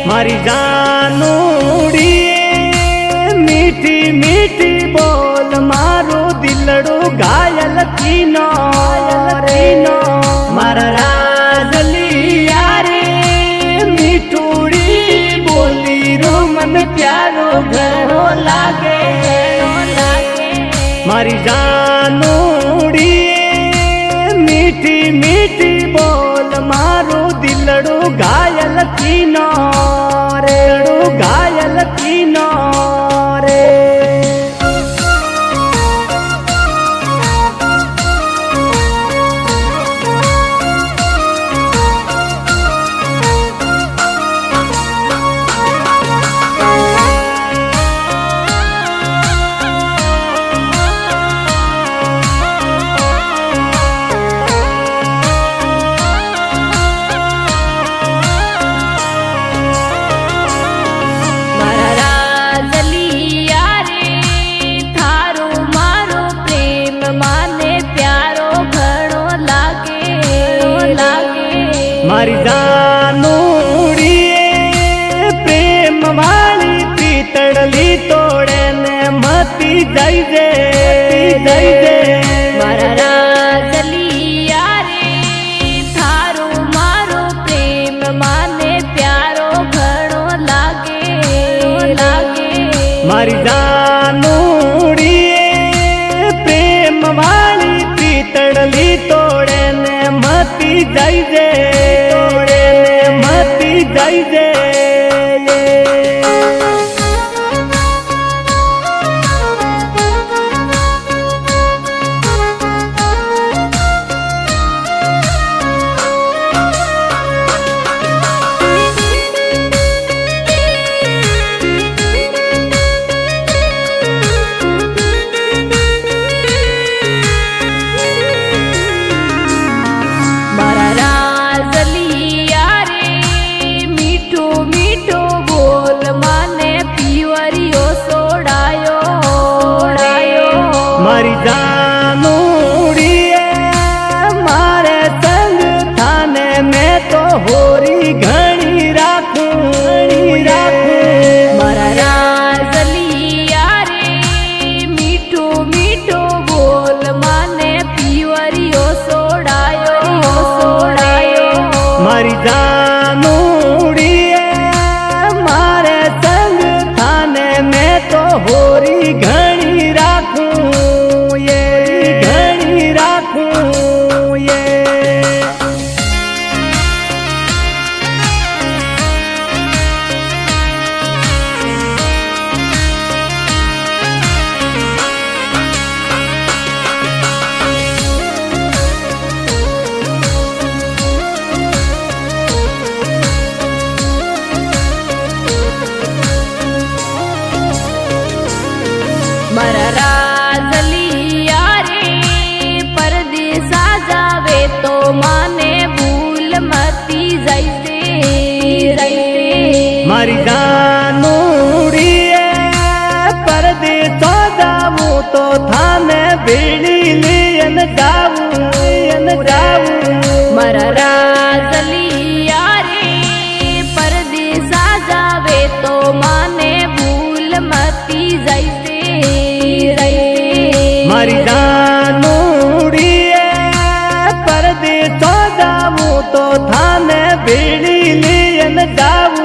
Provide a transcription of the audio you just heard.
मारी जानूड़ी मीठी मीठी बोल मारो दिलड़ो घायल तीनो रीनो मारा राजलिया रे मीठूड़ी बोली रो मन प्यारो घरो लागे मारी जानूड़ी मीठी मीठी बोल मारो दिलड़ो घायल तीनो रेड़ो घायल तीनो रे मारी जानूड़ी प्रेम वाली पीतड़ली तोड़े ने मती जाई दे मारा राजलिया रे थारो मारो प्रेम माने प्यारो घणो लागे मारी जानूड़ी प्रेम वाली पीतड़ली तोड़े ने मती जाई दे जाई दे मारी जानूड़ी मारे संग थाने में तो होरी घणी राखूं मारा राजलिया रे मीठो मीठो बोल माने पिवरियो सोड़ायो मारी जानूड़ी मारे संग थाने में तो होरी घणी राखूं मारा राजलिया रे परदेसा जावे तो माने भूल मती जाइते मारी जानूड़ी परदेसा जाऊं तो थाने बेड़ी लियन जाऊं मारा राजलिया रे परदेसा जावे तो माने भूल मती जाइते मारी जानूड़ी परदेसा जाऊं तो थाने बेड़ी लियन जाऊं